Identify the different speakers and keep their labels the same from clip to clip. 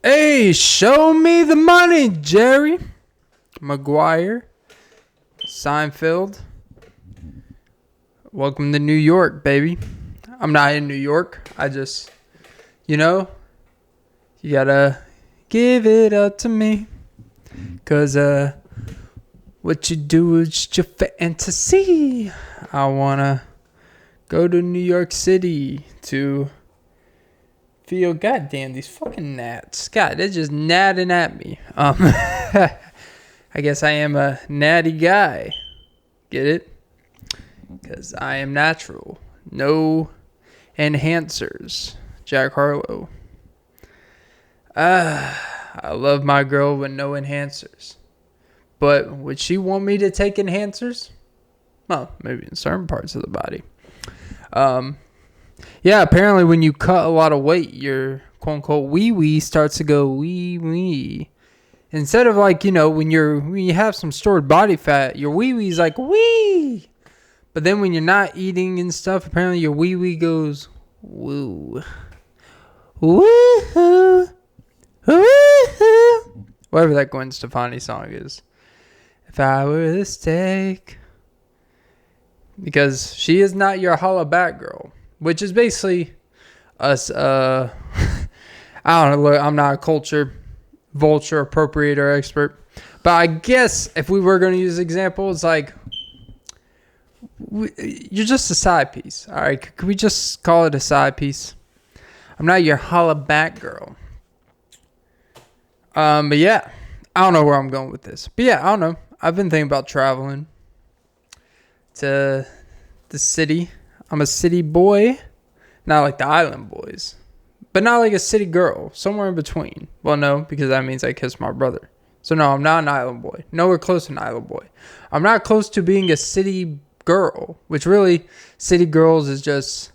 Speaker 1: Hey, show me the money, Jerry Maguire, Seinfeld. Welcome to New York, baby. I'm not in New York. I just, you gotta give it up to me. Cause, what you do is just your fantasy. I wanna go to New York City to feel, goddamn, these fucking gnats. God, they're just gnatting at me. I guess I am a natty guy. Get it? Because I am natural. No enhancers. Jack Harlow. I love my girl with no enhancers. But would she want me to take enhancers? Well, maybe in certain parts of the body. Yeah, apparently when you cut a lot of weight, your quote-unquote wee-wee starts to go wee-wee. Instead of like, when you have some stored body fat, your wee-wee's like wee. But then when you're not eating and stuff, apparently your wee-wee goes woo. Woo-hoo. Woo-hoo. Whatever that Gwen Stefani song is. If I were the steak. Because she is not your holla back girl. Which is basically us, I don't know, look, I'm not a culture vulture appropriator expert. But I guess if we were going to use examples, like, you're just a side piece. All right, could we just call it a side piece? I'm not your holla back girl. But yeah, I don't know where I'm going with this. But yeah, I don't know. I've been thinking about traveling to the city. I'm a city boy, not like the island boys, but not like a city girl, somewhere in between. Well, no, because that means I kissed my brother. So no, I'm not an island boy. Nowhere close to an island boy. I'm not close to being a city girl, which really, city girls is just,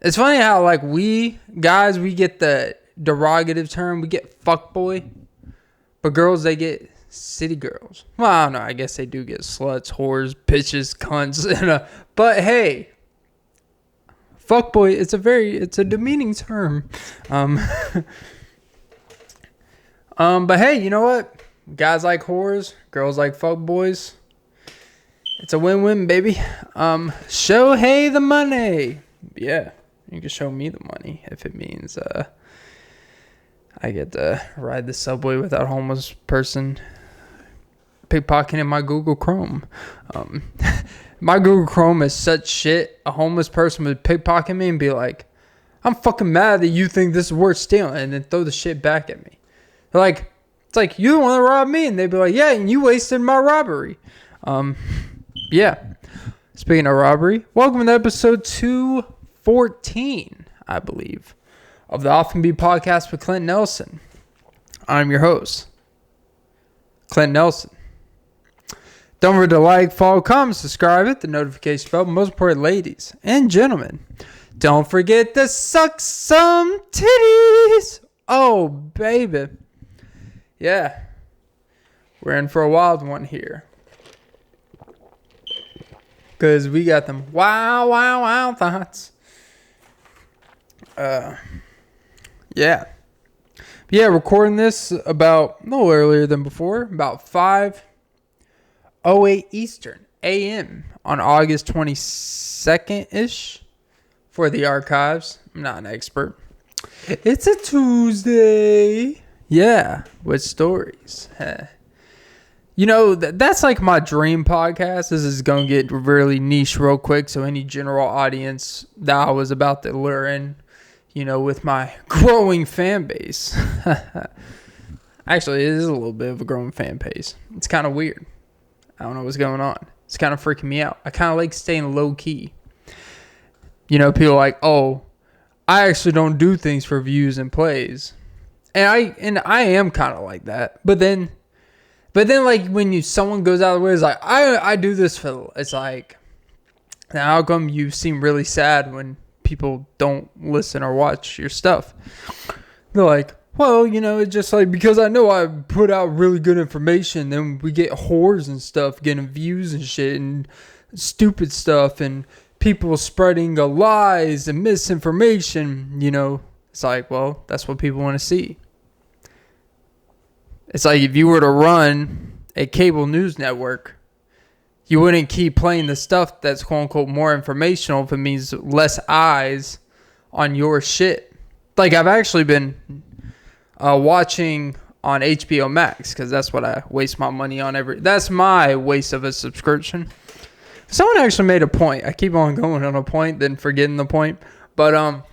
Speaker 1: it's funny how like we guys, we get the derogative term, we get fuckboy, but girls, they get city girls. Well, I don't know, I guess they do get sluts, whores, bitches, cunts, but hey, fuckboy, it's a demeaning term. But hey, you know what? Guys like whores, girls like fuckboys. It's a win-win, baby. Show hey the money. Yeah, you can show me the money if it means I get to ride the subway without a homeless person pickpocketing my Google Chrome. My Google Chrome is such shit. A homeless person would pickpocket me and be like, I'm fucking mad that you think this is worth stealing, and then throw the shit back at me. They're like, it's like, you the one that robbed me. And they'd be like, yeah, and you wasted my robbery. Yeah. Speaking of robbery, welcome to episode 214, I believe, of the Often Be podcast with Clint Nelson. I'm your host, Clint Nelson. Don't forget to like, follow, comment, subscribe, hit the notification bell. But most important, ladies and gentlemen, don't forget to suck some titties. Oh, baby. Yeah. We're in for a wild one here. Because we got them wow thoughts. Yeah. Yeah, recording this about a little earlier than before. About 5:08 Eastern a.m. on August 22nd-ish for the archives. I'm not an expert. It's a Tuesday. Yeah, with stories. That's like my dream podcast. This is going to get really niche real quick. So any general audience that I was about to lure in, with my growing fan base. Actually, it is a little bit of a growing fan base. It's kind of weird. I don't know what's going on. It's kind of freaking me out. I kind of like staying low key. People are like, oh, I actually don't do things for views and plays. And I am kind of like that. But then like when someone goes out of the way, it's like, I do this for, it's like, now how come you seem really sad when people don't listen or watch your stuff? They're like, well, it's just like, because I know I put out really good information, then we get whores and stuff getting views and shit and stupid stuff and people spreading lies and misinformation, It's like, well, that's what people want to see. It's like if you were to run a cable news network, you wouldn't keep playing the stuff that's quote unquote more informational if it means less eyes on your shit. Like I've actually been watching on HBO Max because that's what I waste my money on that's my waste of a subscription. Someone actually made a point. I keep on going on a point, then forgetting the point. But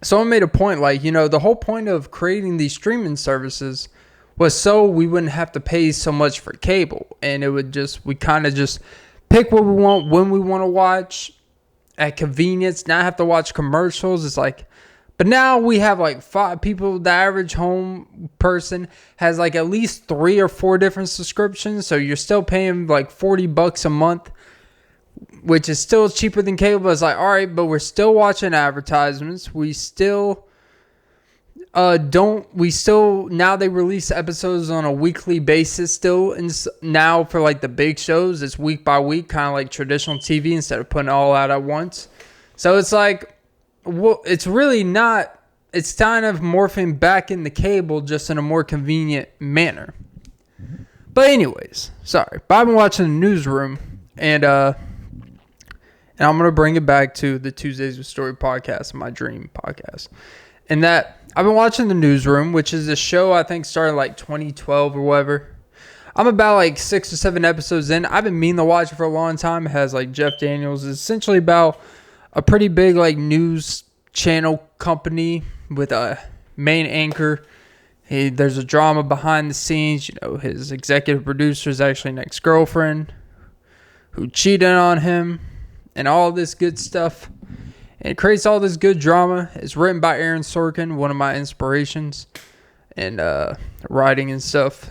Speaker 1: someone made a point like, the whole point of creating these streaming services was so we wouldn't have to pay so much for cable. And we kind of just pick what we want when we want to watch at convenience, not have to watch commercials. It's like, but now we have like 5 people. The average home person has like at least 3 or 4 different subscriptions. So you're still paying like $40 a month, which is still cheaper than cable. But it's like, all right, but we're still watching advertisements. We still now they release episodes on a weekly basis still. And now for like the big shows, it's week by week, kind of like traditional TV instead of putting it all out at once. So it's like, well, it's really not. It's kind of morphing back into cable, just in a more convenient manner. But anyways, sorry. But I've been watching the Newsroom, and I'm gonna bring it back to the Tuesdays with Story podcast, my dream podcast. And that I've been watching the Newsroom, which is a show I think started like 2012 or whatever. I'm about like 6 or 7 episodes in. I've been meaning to watch it for a long time. It has like Jeff Daniels. It's essentially about a pretty big like news channel company with a main anchor. There's a drama behind the scenes. His executive producer is actually an ex-girlfriend who cheated on him and all this good stuff. And it creates all this good drama. It's written by Aaron Sorkin, one of my inspirations, and writing and stuff.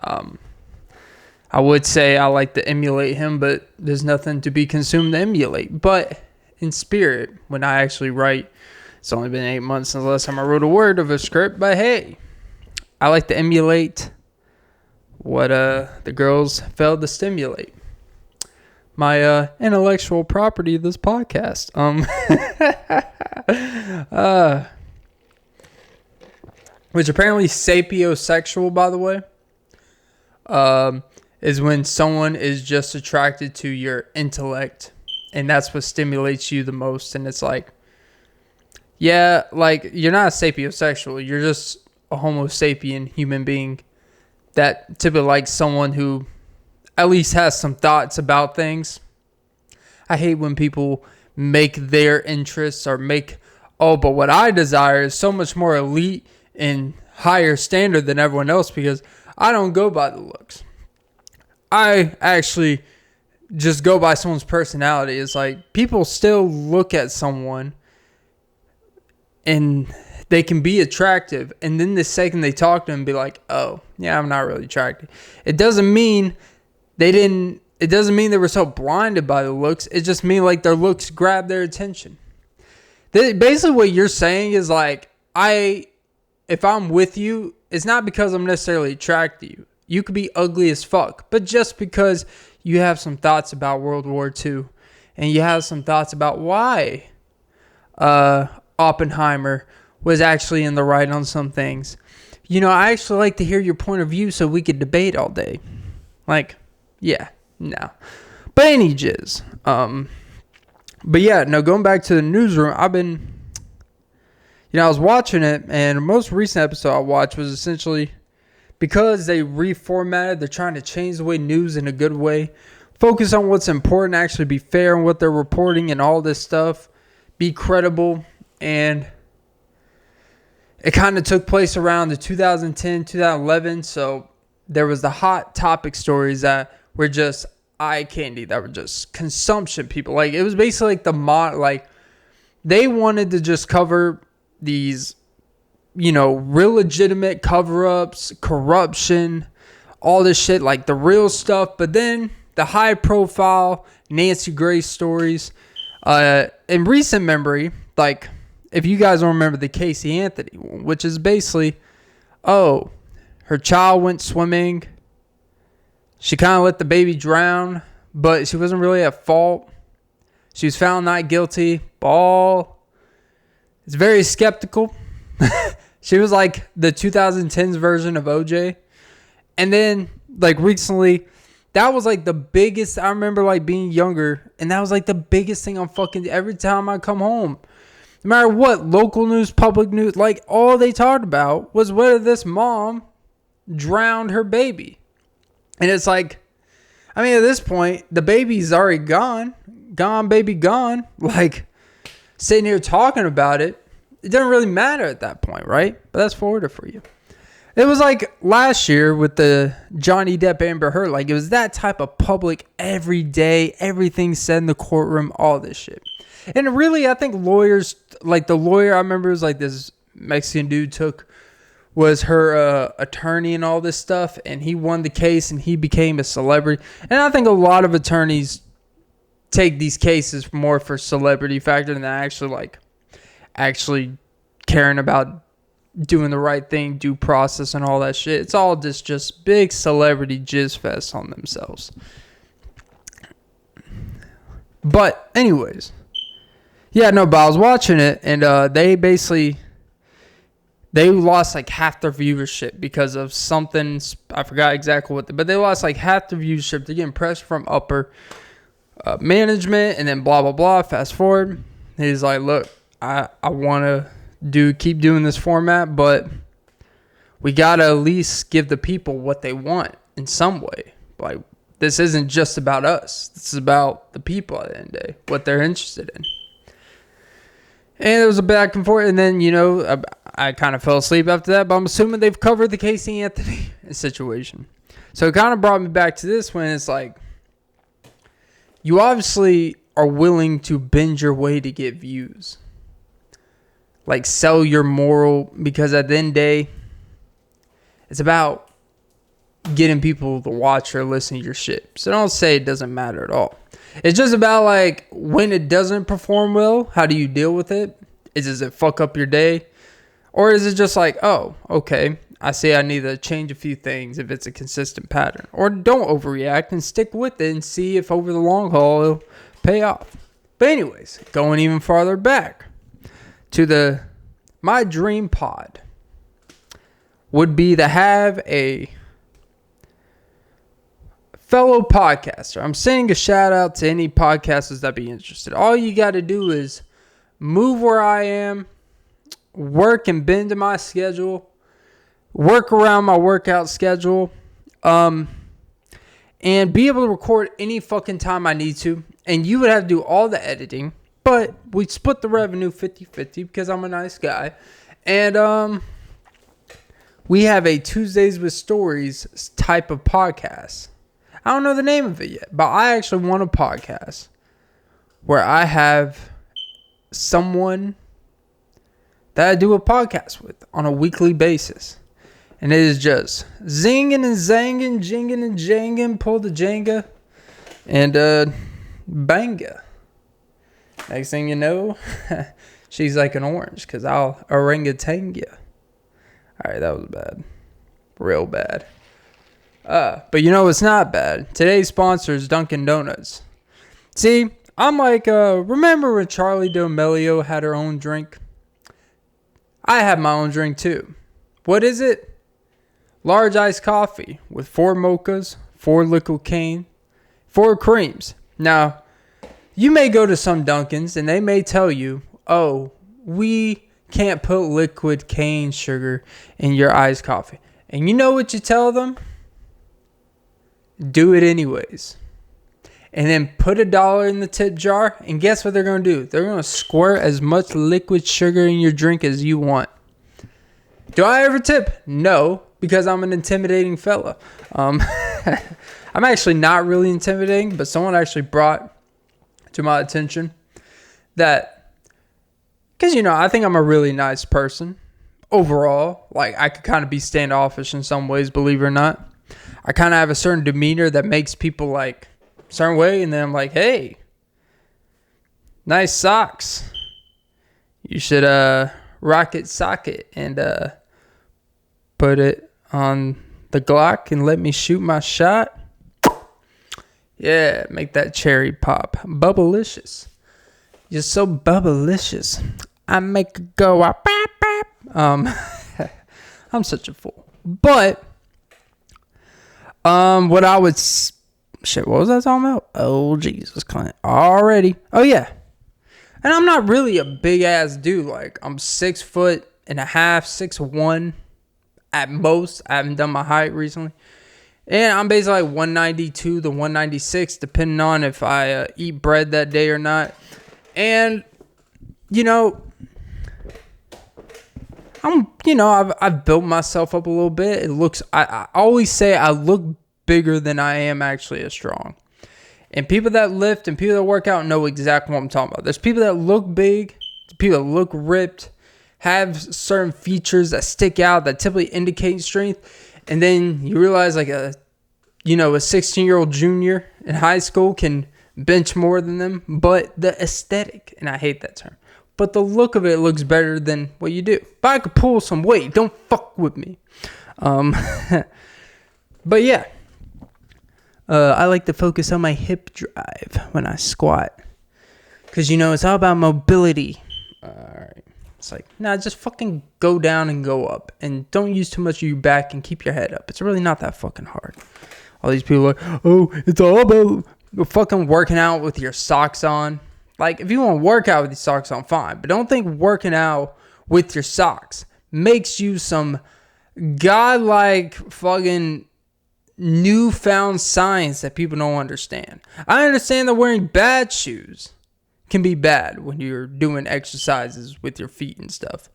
Speaker 1: I would say I like to emulate him, but there's nothing to be consumed to emulate. But in spirit, when I actually write, it's only been 8 months since the last time I wrote a word of a script, but hey, I like to emulate what the girls failed to stimulate. My intellectual property of this podcast. Which apparently sapiosexual, by the way, is when someone is just attracted to your intellect. And that's what stimulates you the most. And it's like, yeah, like you're not a sapiosexual. You're just a homo sapien human being that typically likes someone who at least has some thoughts about things. I hate when people make their interests or but what I desire is so much more elite and higher standard than everyone else because I don't go by the looks. I actually just go by someone's personality. It's like people still look at someone and they can be attractive, and then the second they talk to them, be like, "Oh, yeah, I'm not really attracted." It doesn't mean It doesn't mean they were so blinded by the looks. It just means like their looks grab their attention. Basically, what you're saying is like, if I'm with you, it's not because I'm necessarily attracted to you. You could be ugly as fuck, but just because you have some thoughts about World War II, and you have some thoughts about why Oppenheimer was actually in the right on some things. I actually like to hear your point of view so we could debate all day. Like, yeah, no. But any jizz. But yeah, no, going back to the Newsroom, I was watching it, and the most recent episode I watched was essentially because they reformatted, they're trying to change the way news in a good way, focus on what's important, actually be fair in what they're reporting and all this stuff, be credible, and it kind of took place around the 2010, 2011, so there was the hot topic stories that were just eye candy, that were just consumption people. Like, it was basically like they wanted to just cover these, real legitimate cover-ups, corruption, all this shit, like the real stuff. But then the high-profile Nancy Grace stories. In recent memory, like, if you guys don't remember the Casey Anthony one, which is basically, her child went swimming. She kind of let the baby drown, but she wasn't really at fault. She was found not guilty. It's very skeptical. She was like the 2010s version of OJ. And then, like, recently, that was, like, the biggest. I remember, like, being younger, and that was, like, the biggest thing on fucking every time I come home. No matter what, local news, public news, like, all they talked about was whether this mom drowned her baby. And it's like, I mean, at this point, the baby's already gone. Gone, baby, gone. Like, sitting here talking about it, it doesn't really matter at that point, right? But that's Florida for you. It was like last year with the Johnny Depp Amber Heard. Like, it was that type of public every day, everything said in the courtroom, all this shit. And really, I think lawyers, like the lawyer I remember was like this Mexican dude was her attorney and all this stuff. And he won the case and he became a celebrity. And I think a lot of attorneys take these cases more for celebrity factor than actually caring about doing the right thing, due process, and all that shit. It's all just big celebrity jizz fest on themselves. But anyways, yeah, no, but I was watching it, and they lost like half their viewership because of something. I forgot exactly what, but they lost like half their viewership. They're getting pressure from upper management, and then blah blah blah. Fast forward, he's like, look, I want to keep doing this format, but we gotta at least give the people what they want in some way. Like, this isn't just about us. This is about the people at the end of the day, what they're interested in. And it was a back and forth, and then, I kind of fell asleep after that, but I'm assuming they've covered the Casey Anthony situation. So it kind of brought me back to this when it's like, you obviously are willing to bend your way to get views. Like, sell your moral, because at the end of the day, it's about getting people to watch or listen to your shit. So don't say it doesn't matter at all. It's just about, like, when it doesn't perform well, how do you deal with it? Does it fuck up your day? Or is it just like, oh, okay, I see I need to change a few things if it's a consistent pattern. Or don't overreact and stick with it and see if over the long haul it'll pay off. But anyways, going even farther back to my dream pod would be to have a fellow podcaster. I'm sending a shout out to any podcasters that be interested. All you got to do is move where I am, work and bend to my schedule, work around my workout schedule, and be able to record any fucking time I need to. And you would have to do all the editing, but we split the revenue 50-50 because I'm a nice guy. And we have a Tuesdays with Stories type of podcast. I don't know the name of it yet, but I actually want a podcast where I have someone that I do a podcast with on a weekly basis. And it is just zinging and zanging, jinging and janging, pull the Jenga, and banga. Next thing you know, she's like an orange because I'll orangutan you. All right, that was bad. Real bad. But it's not bad. Today's sponsor is Dunkin' Donuts. See, I'm like, remember when Charlie D'Amelio had her own drink? I have my own drink too. What is it? Large iced coffee with 4 mochas, 4 liquid cane, 4 creams. Now, you may go to some Dunkins and they may tell you, oh, we can't put liquid cane sugar in your iced coffee. And you know what you tell them? Do it anyways. And then put $1 in the tip jar. And guess what they're going to do? They're going to squirt as much liquid sugar in your drink as you want. Do I ever tip? No, because I'm an intimidating fella. I'm actually not really intimidating, but someone actually brought to my attention that, because, I think I'm a really nice person overall. Like, I could kind of be standoffish in some ways, believe it or not. I kind of have a certain demeanor that makes people like a certain way, and then I'm like, hey, nice socks. You should rocket socket and put it on the Glock and let me shoot my shot. Yeah, make that cherry pop. Bubblicious. You're so bubblicious. I make it go up. I'm such a fool. But What I would... Shit, what was I talking about? Oh, Jesus, Clint. Already. Oh, yeah. And I'm not really a big-ass dude. Like, I'm 6'1", 6'1", at most. I haven't done my height recently. And I'm basically like 192 to 196, depending on if I eat bread that day or not. And, you know, I've built myself up a little bit. It looks, I always say I look bigger than I am actually as strong. And people that lift and people that work out know exactly what I'm talking about. There's people that look big, people that look ripped, have certain features that stick out that typically indicate strength. And then you realize like a 16-year-old junior in high school can bench more than them. But the aesthetic, and I hate that term, but the look of it looks better than what you do. But I could pull some weight. Don't fuck with me. But yeah. I like to focus on my hip drive when I squat. Because, it's all about mobility. Alright. It's like, nah, just fucking go down and go up. And don't use too much of your back and keep your head up. It's really not that fucking hard. All these people are like, oh, it's all about fucking working out with your socks on. Like, if you want to work out with your socks on, fine. But don't think working out with your socks makes you some godlike fucking newfound science that people don't understand. I understand that wearing bad shoes can be bad when you're doing exercises with your feet and stuff.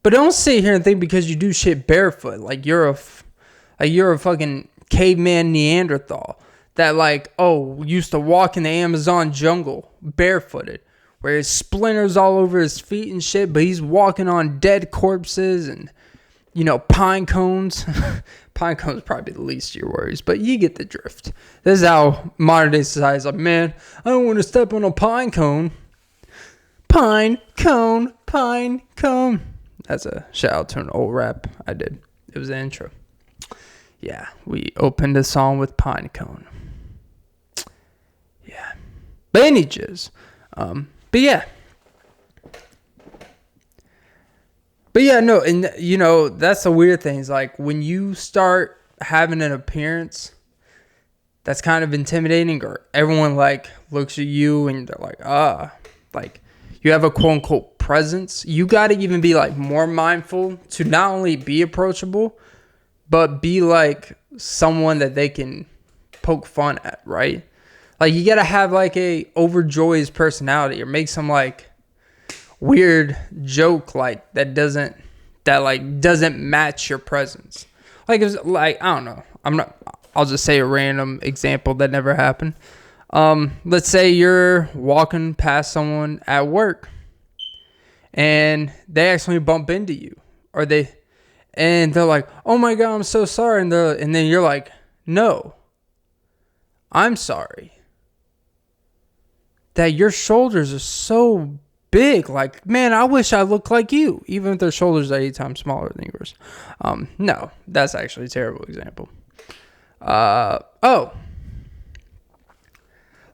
Speaker 1: But don't sit here and think because you do shit barefoot, like you're a fucking caveman Neanderthal that used to walk in the Amazon jungle barefooted, where his splinters all over his feet and shit, but he's walking on dead corpses and pine cones. Pine cones probably the least of your worries, but you get the drift. This is how modern day society is like, man, I don't want to step on a pine cone. Pine cone, pine cone. That's a shout out to an old rap I did. It was the intro. Yeah, we opened the song with pine cone. Yeah. But any jizz. But yeah. But yeah, no, and that's the weird thing. Is like when you start having an appearance that's kind of intimidating, or everyone looks at you and they're like you have a quote unquote presence. You got to even be more mindful to not only be approachable, but be someone that they can poke fun at, right? Like you got to have a overjoyed personality or make some weird joke that doesn't match your presence. It's I don't know. I'll just say a random example that never happened. Let's say you're walking past someone at work and they actually bump into you, and they're like, "Oh my God, I'm so sorry." And then you're like, "No, I'm sorry that your shoulders are so big. Man, I wish I looked like you." Even if their shoulders are 8 times smaller than yours. No, that's actually a terrible example.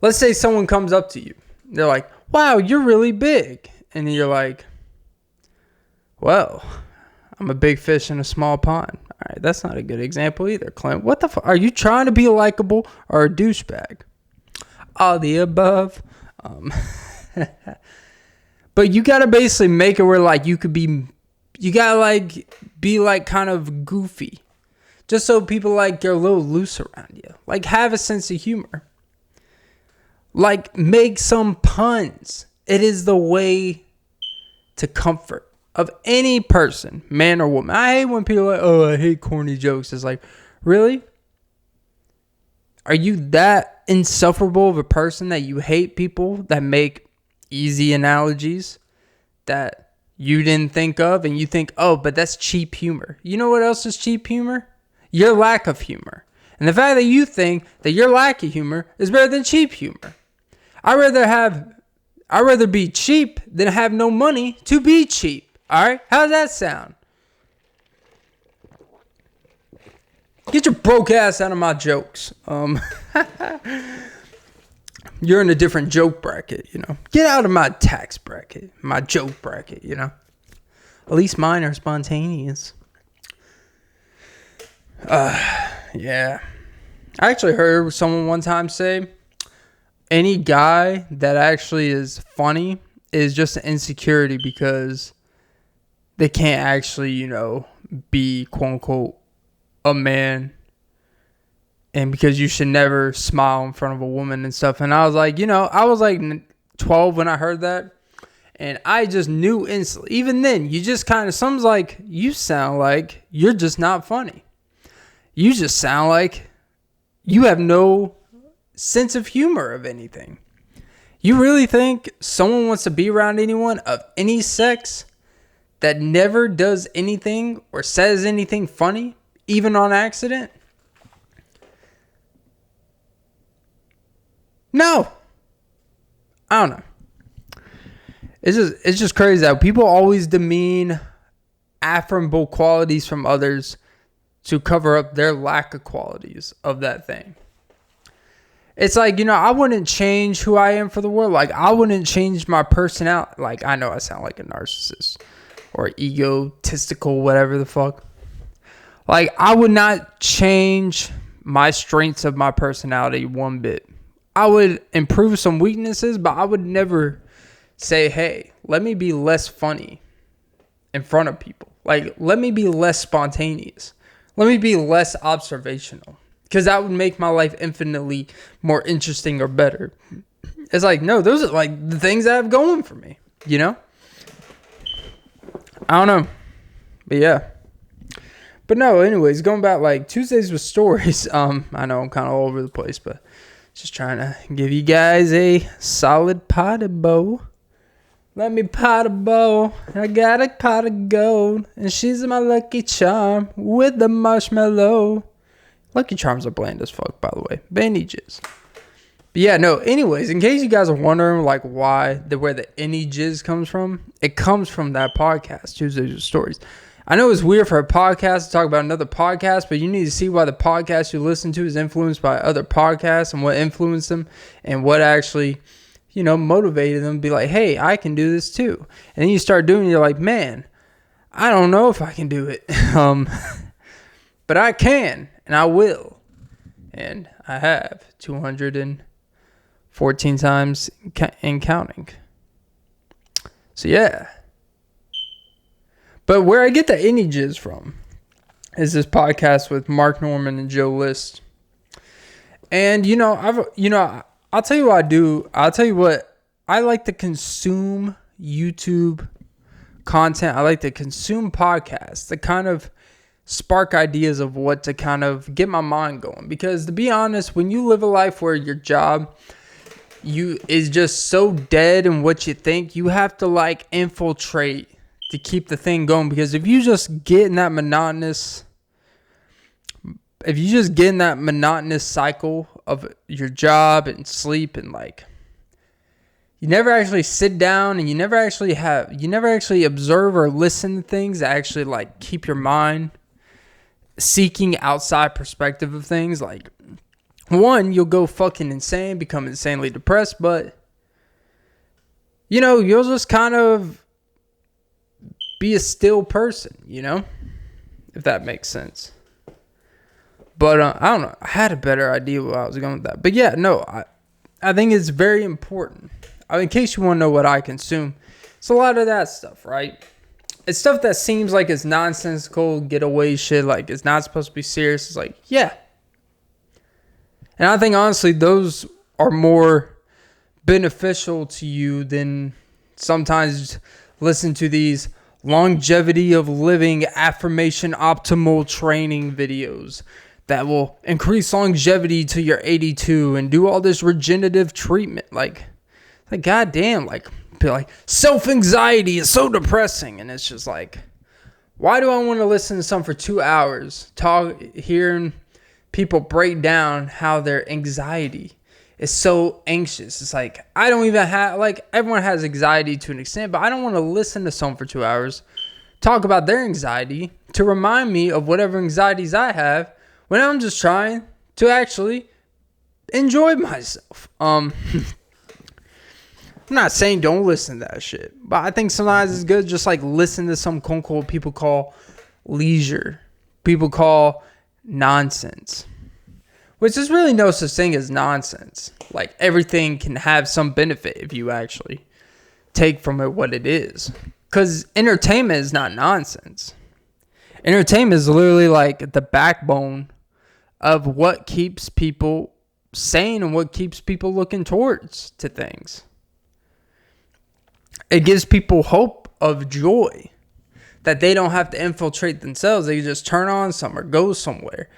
Speaker 1: Let's say someone comes up to you. They're like, "Wow, you're really big." And then you're like, "Well, I'm a big fish in a small pond." All right, that's not a good example either, Clint. What the fuck? Are you trying to be likable or a douchebag? All the above. But you gotta basically make it where you could be, you gotta be kind of goofy, just so people you're a little loose around you. Have a sense of humor. Make some puns. It is the way to comfort of any person, man or woman. I hate when people are "Oh, I hate corny jokes." It's really? Are you that insufferable of a person that you hate people that make easy analogies that you didn't think of, and you think, "Oh, but that's cheap humor"? You know what else is cheap humor? Your lack of humor. And the fact that you think that your lack of humor is better than cheap humor. I'd rather be cheap than have no money to be cheap. All right? How's that sound? Get your broke ass out of my jokes. You're in a different joke bracket, Get out of my tax bracket, my joke bracket, At least mine are spontaneous. Yeah. I actually heard someone one time say, any guy that actually is funny is just an insecurity because they can't actually, be quote unquote a man. And because you should never smile in front of a woman and stuff. And I was like, I was like 12 when I heard that. And I just knew instantly. Even then, you just kind of, someone's like, you sound like you're just not funny. You just sound like you have no sense of humor of anything. You really think someone wants to be around anyone of any sex that never does anything or says anything funny, even on accident? No. I don't know. It's just crazy that people always demean affirmable qualities from others to cover up their lack of qualities of that thing. It's like, I wouldn't change who I am for the world. Like, I wouldn't change my personality. Like, I know I sound like a narcissist or egotistical, whatever the fuck. Like, I would not change my strengths of my personality one bit. I would improve some weaknesses, but I would never say, hey, let me be less funny in front of people. Like, let me be less spontaneous. Let me be less observational. Because that would make my life infinitely more interesting or better. It's like, no, those are like the things I have going for me. I don't know. But yeah. But no, anyways, going back like Tuesdays with stories. I know I'm kind of all over the place, but just trying to give you guys a solid pot of bow. Let me pot a bow. I got a pot of gold. And she's my lucky charm with the marshmallow. Lucky Charms are bland as fuck, by the way. Bandages. But yeah, no, anyways, in case you guys are wondering, like, where the any jizz comes from, it comes from that podcast, Tuesdays with Stories. I know it's weird for a podcast to talk about another podcast, but you need to see why the podcast you listen to is influenced by other podcasts and what influenced them and what actually, motivated them to be like, hey, I can do this too. And then you start doing it, you're like, man, I don't know if I can do it. But I can. And I will. And I have 214 times and counting. So yeah. But where I get the any jizz from is this podcast with Mark Norman and Joe List. And I'll tell you what I do. I'll tell you what, I like to consume YouTube content. I like to consume podcasts. The kind of spark ideas of what to kind of get my mind going. Because to be honest, when you live a life where your job is just so dead in what you think, you have to like infiltrate to keep the thing going. Because if you just get in that monotonous cycle of your job and sleep and like you never actually sit down and you never actually observe or listen to things that actually like keep your mind seeking outside perspective of things, like, one, you'll go fucking insane, become insanely depressed, but you'll just kind of be a still person, if that makes sense. But I don't know, I had a better idea where I was going with that. But yeah, no, I think it's very important. In case you want to know what I consume, it's a lot of that stuff, right? It's stuff that seems like it's nonsensical, getaway shit, like it's not supposed to be serious. It's like, yeah. And I think, honestly, those are more beneficial to you than sometimes listen to these longevity of living affirmation optimal training videos that will increase longevity to your 82 and do all this regenerative treatment. Like goddamn, like self-anxiety is so depressing. And it's just like, why do I want to listen to something for 2 hours hearing people break down how their anxiety is so anxious? It's like, I don't even have, like, everyone has anxiety to an extent, but I don't want to listen to someone for 2 hours talk about their anxiety to remind me of whatever anxieties I have when I'm just trying to actually enjoy myself. I'm not saying don't listen to that shit, but I think sometimes it's good just like listen to some quote unquote people call leisure, people call nonsense. Which is really no such thing as nonsense. Like, everything can have some benefit if you actually take from it what it is. Because entertainment is not nonsense. Entertainment is literally like the backbone of what keeps people sane and what keeps people looking towards to things. It gives people hope of joy. That they don't have to infiltrate themselves. They can just turn on something or go somewhere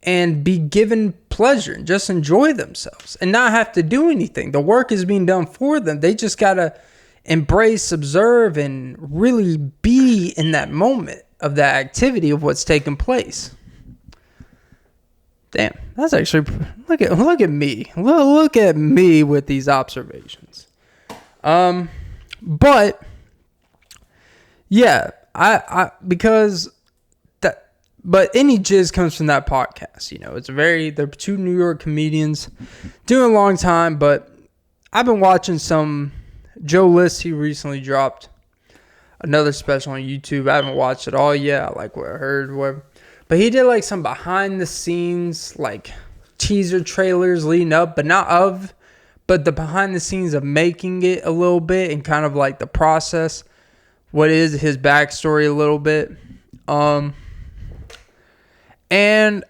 Speaker 1: and be given pleasure and just enjoy themselves and not have to do anything. The work is being done for them. They just got to embrace, observe, and really be in that moment of that activity of what's taking place. Damn, that's actually, look at me. Look at me with these observations. But yeah, because that, but any jizz comes from that podcast. You know, they're two New York comedians doing a long time, but I've been watching some Joe List. He recently dropped another special on YouTube. I haven't watched it all yet. I like what I heard, but he did like some behind the scenes, like teaser trailers leading up, but the behind the scenes of making it a little bit and kind of like the process. What is his backstory a little bit. And,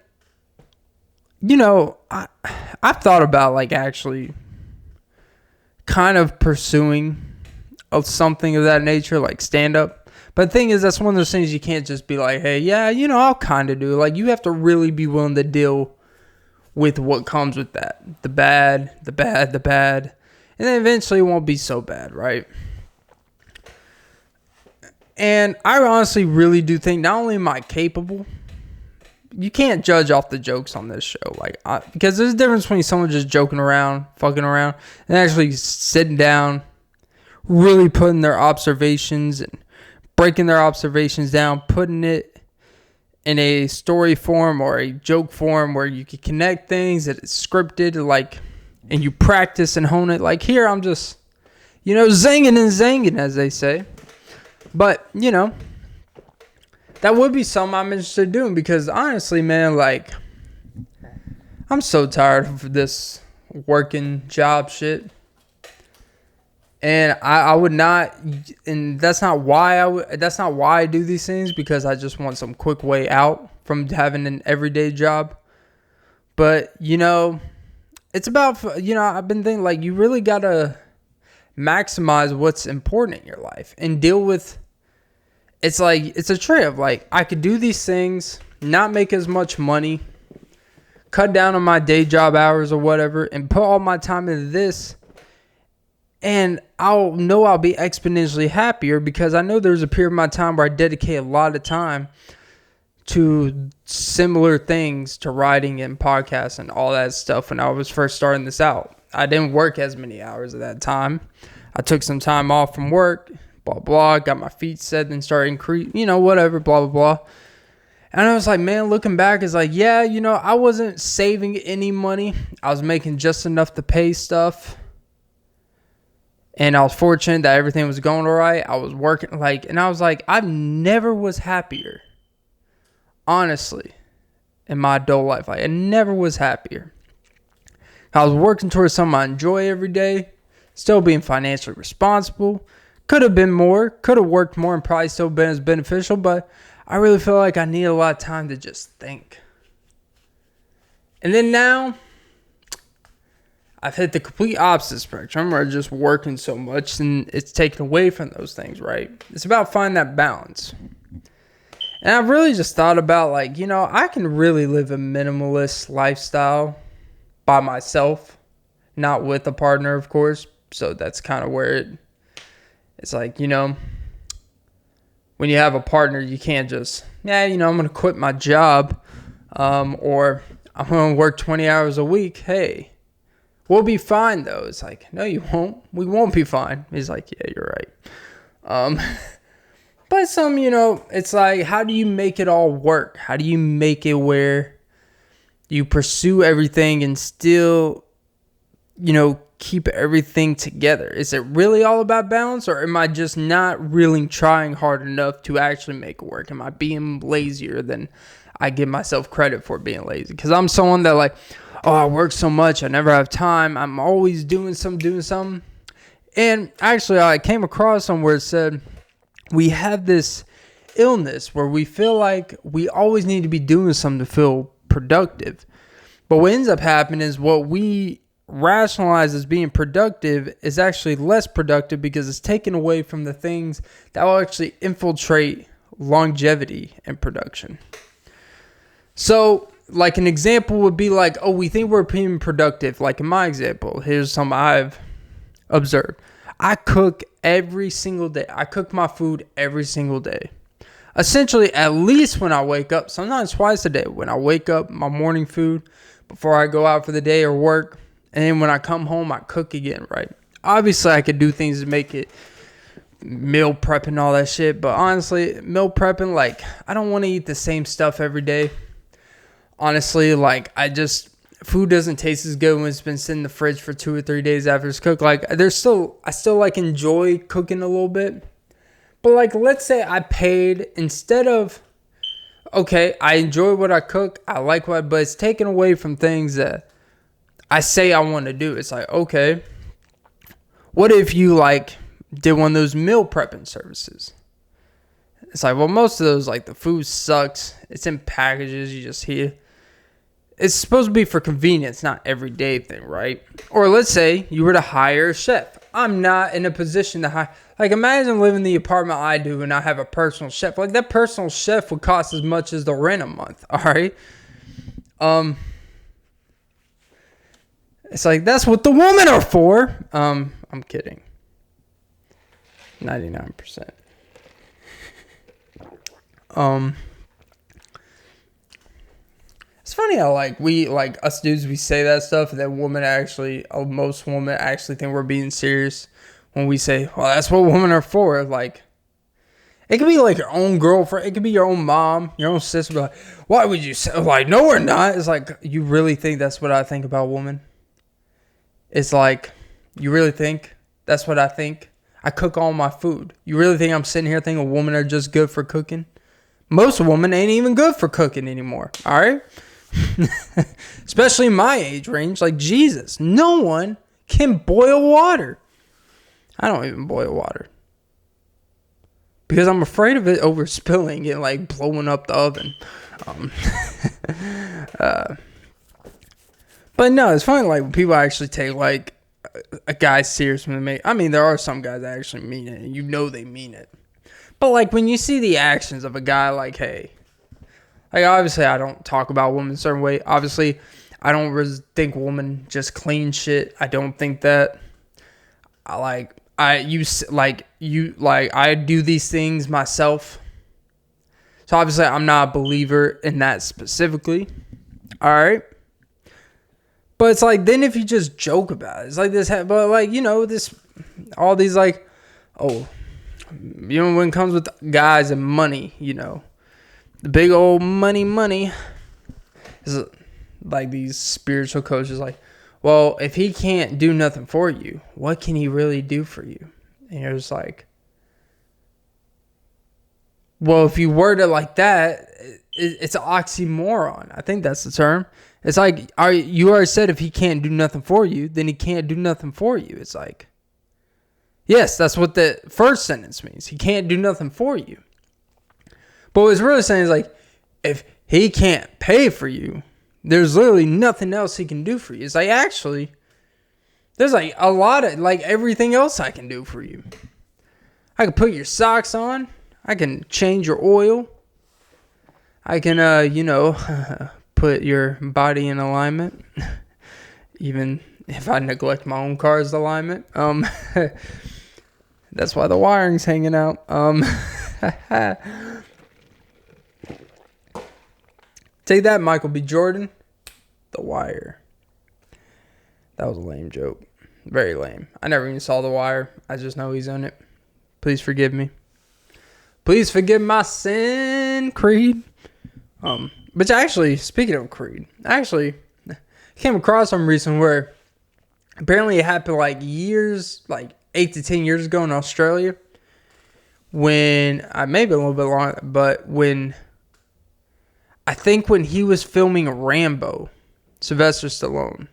Speaker 1: you know, I've thought about like actually kind of pursuing something of that nature, like stand up. But the thing is, that's one of those things you can't just be like, hey, yeah, you know, I'll kind of do. Like, you have to really be willing to deal with what comes with that. The bad. And then eventually it won't be so bad, right? And I honestly really do think not only am I capable, you can't judge off the jokes on this show. Because there's a difference between someone just joking around, fucking around, and actually sitting down, really putting their observations and breaking their observations down, putting it in a story form or a joke form where you can connect things that it's scripted, like, and you practice and hone it. Like here, I'm just, you know, zinging and zanging, as they say. But, you know, that would be something I'm interested in doing because honestly, man, like, I'm so tired of this working job shit. And I would not, and that's not why I do these things, because I just want some quick way out from having an everyday job. But, you know, it's about, you know, I've been thinking, like, you really got to maximize what's important in your life and deal with, it's like, it's a trade-off. Like, I could do these things, not make as much money, cut down on my day job hours or whatever, and put all my time into this. And I'll be exponentially happier because I know there's a period of my time where I dedicate a lot of time to similar things, to writing and podcasts and all that stuff when I was first starting this out. I didn't work as many hours at that time. I took some time off from work, blah, blah, got my feet set, then started increase, you know, whatever, blah, blah, blah. And I was like, man, looking back, it's like, yeah, you know, I wasn't saving any money. I was making just enough to pay stuff. And I was fortunate that everything was going all right. I was working, and I was like, I never was happier, honestly, in my adult life. Like, I never was happier. I was working towards something I enjoy every day, still being financially responsible. Could have been more, could have worked more, and probably still been as beneficial, but I really feel like I need a lot of time to just think. And then now, I've hit the complete opposite spectrum where I'm just working so much and it's taken away from those things, right? It's about finding that balance. And I've really just thought about, like, you know, I can really live a minimalist lifestyle by myself, not with a partner, of course. So that's kind of where it's like, you know, when you have a partner, you can't just, yeah, you know, I'm going to quit my job or I'm going to work 20 hours a week. Hey, we'll be fine, though. It's like, no, you won't. We won't be fine. He's like, yeah, you're right. But some, you know, it's like, how do you make it all work? How do you make it where you pursue everything and still, you know, keep everything together? Is it really all about balance, or am I just not really trying hard enough to actually make it work? Am I being lazier than I give myself credit for being lazy. Because I'm someone that like, oh, I work so much, I never have time. I'm always doing something. And actually, I came across somewhere it said we have this illness where we feel like we always need to be doing something to feel productive. But what ends up happening is what we rationalize as being productive is actually less productive because it's taken away from the things that will actually infiltrate longevity and production. So, like an example would be like, oh, we think we're being productive. Like in my example, here's some I've observed. I cook every single day. I cook my food every single day. Essentially, at least when I wake up, sometimes twice a day. When I wake up, my morning food before I go out for the day or work. And then when I come home, I cook again, right? Obviously, I could do things to make it meal prep and all that shit. But honestly, meal prepping, like, I don't want to eat the same stuff every day. Honestly, like, food doesn't taste as good when it's been sitting in the fridge for 2 or 3 days after it's cooked. Like, I still like enjoy cooking a little bit. But like, let's say I paid instead of, okay, I enjoy what I cook. I like but it's taken away from things that I say I want to do. It's like, okay, what if you like did one of those meal prepping services? It's like, well, most of those, like the food sucks. It's in packages. You just hear. It's supposed to be for convenience, not everyday thing, right? Or let's say you were to hire a chef. I'm not in a position to hire. Like, imagine living in the apartment I do and I have a personal chef. Like, that personal chef would cost as much as the rent a month, all right? It's like, that's what the women are for. I'm kidding. 99%. It's funny how like us dudes, we say that stuff, and then most women actually think we're being serious when we say, well, that's what women are for. Like, it could be like your own girlfriend, it could be your own mom, your own sister. But like, why would you say? Like, no, we're not. It's like, you really think that's what I think about women? It's like, you really think that's what I think? I cook all my food. You really think I'm sitting here thinking women are just good for cooking? Most women ain't even good for cooking anymore. All right. Especially my age range. Like, Jesus, no one can boil water. I don't even boil water because I'm afraid of it overspilling and like blowing up the oven. But no, it's funny like when people actually take like a guy serious when they make. I mean, there are some guys that actually mean it, and you know they mean it. But like when you see the actions of a guy, like, hey. Like, obviously, I don't talk about women a certain way. Obviously, I don't think women just clean shit. I don't think that. I do these things myself. So, obviously, I'm not a believer in that specifically. All right? But it's like, then if you just joke about it, it's like this, but like, you know, all these like, oh, you know, when it comes with guys and money, you know. The big old money is like these spiritual coaches like, well, if he can't do nothing for you, what can he really do for you? And you're just like, well, if you word it like that, it's an oxymoron. I think that's the term. It's like, you already said if he can't do nothing for you, then he can't do nothing for you. It's like, yes, that's what the first sentence means. He can't do nothing for you. But what it's really saying is like, if he can't pay for you, there's literally nothing else he can do for you. It's like, actually, there's like a lot of like everything else I can do for you. I can put your socks on. I can change your oil. I can, put your body in alignment. Even if I neglect my own car's alignment. That's why the wiring's hanging out. Take that, Michael B. Jordan. The Wire. That was a lame joke. Very lame. I never even saw The Wire. I just know he's in it. Please forgive me. Please forgive my sin, Creed. But actually, speaking of Creed, I actually came across some recent where apparently it happened like 8 to 10 years ago in Australia. When, maybe a little bit longer, but when I think when he was filming Rambo, Sylvester Stallone,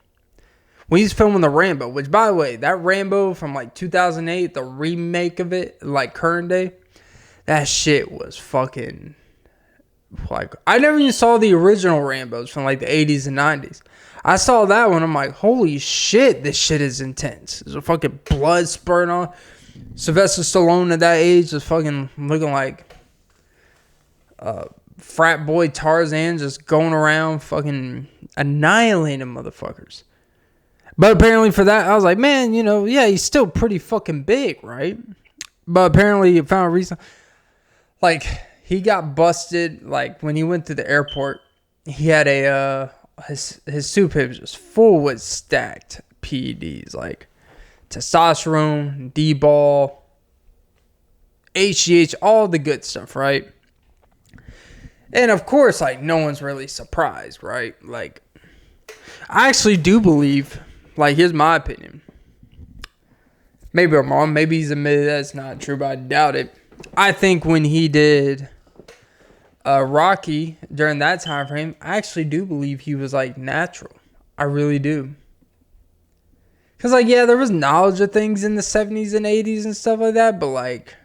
Speaker 1: when he's filming the Rambo, which by the way, that Rambo from like 2008, the remake of it, like current day, that shit was fucking like, I never even saw the original Rambos from like the 80s and 90s. I saw that one. I'm like, holy shit, this shit is intense. There's a fucking blood spurting on. Sylvester Stallone at that age was fucking looking like frat boy Tarzan, just going around fucking annihilating motherfuckers. But apparently for that, I was like, man, yeah, he's still pretty fucking big, right? But apparently you found a reason. Like, he got busted, like, when he went to the airport, he had his suitcase was just full with stacked PEDs, like testosterone, D-ball, HGH, all the good stuff, right? And of course, like, no one's really surprised, right? Like, I actually do believe, like, here's my opinion. Maybe I'm wrong. Maybe he's admitted that's not true, but I doubt it. I think when he did Rocky during that time frame, I actually do believe he was, like, natural. I really do. Because, like, yeah, there was knowledge of things in the 70s and 80s and stuff like that, but, like,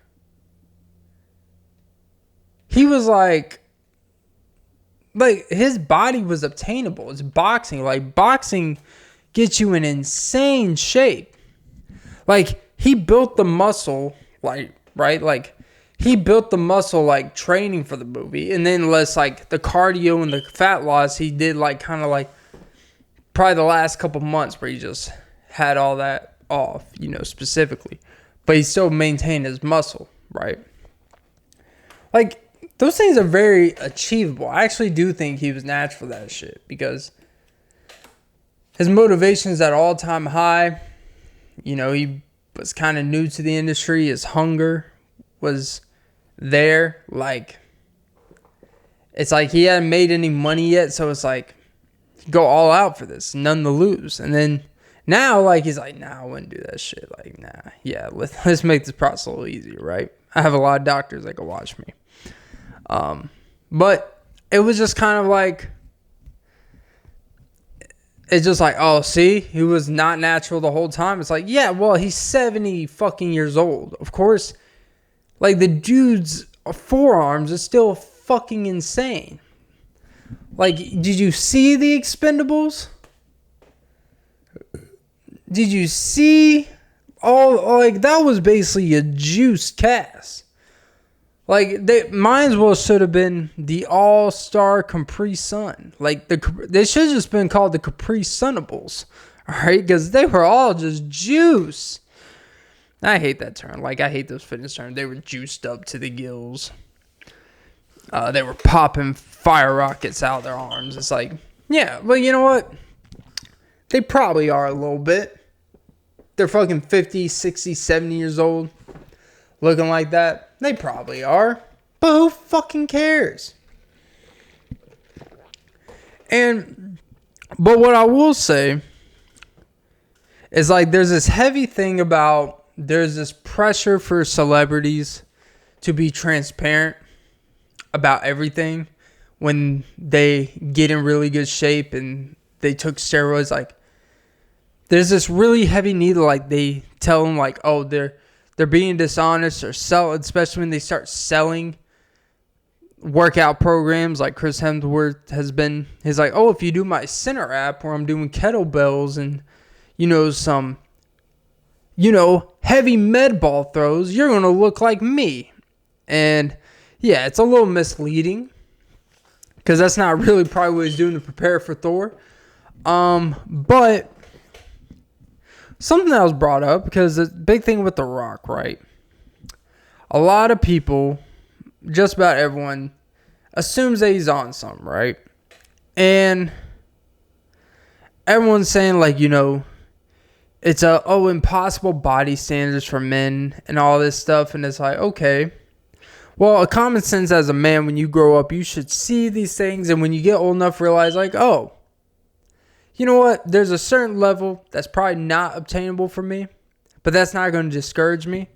Speaker 1: he was, like, his body was obtainable. It's boxing. Like, boxing gets you in insane shape. Like, he built the muscle, like, right? Like, he built the muscle, like, training for the movie. And then less, like, the cardio and the fat loss, he did, like, kind of, like, probably the last couple months where he just had all that off, specifically. But he still maintained his muscle, right? Like, those things are very achievable. I actually do think he was natural for that shit. Because his motivation's at all-time high. He was kind of new to the industry. His hunger was there. Like, it's like he hadn't made any money yet, so it's like, go all out for this, none to lose. And then now, like, he's like, nah, I wouldn't do that shit. Like, nah, yeah, let's make this process a little easier, right? I have a lot of doctors that can watch me. But it was just kind of like, it's just like, oh, see, he was not natural the whole time. It's like, yeah, well, he's 70 fucking years old. Of course, like, the dude's forearms is still fucking insane. Like, did you see the Expendables? Did you see like, that was basically a juiced cast. Like, mine as well should have been the All-Star Capri Sun. Like, they should have just been called the Capri Sunables. Alright? Because they were all just juice. I hate that term. Like, I hate those fitness terms. They were juiced up to the gills. They were popping fire rockets out of their arms. It's like, yeah, well, you know what? They probably are a little bit. They're fucking 50, 60, 70 years old. Looking like that. They probably are. But who fucking cares? But what I will say is, like, there's this heavy thing about, there's this pressure for celebrities to be transparent about everything when they get in really good shape and they took steroids. Like, there's this really heavy need, like, they tell them, like, oh, they're being dishonest or especially when they start selling workout programs, like Chris Hemsworth has been. He's like, oh, if you do my center app where I'm doing kettlebells and, some, heavy med ball throws, you're going to look like me. And yeah, it's a little misleading because that's not really probably what he's doing to prepare for Thor. But something that was brought up, because the big thing with The Rock, right? A lot of people, just about everyone, assumes that he's on something, right? And everyone's saying, like, it's impossible body standards for men and all this stuff. And it's like, okay, well, a common sense as a man, when you grow up, you should see these things. And when you get old enough, realize, like, oh, you know what? There's a certain level that's probably not obtainable for me, but that's not going to discourage me.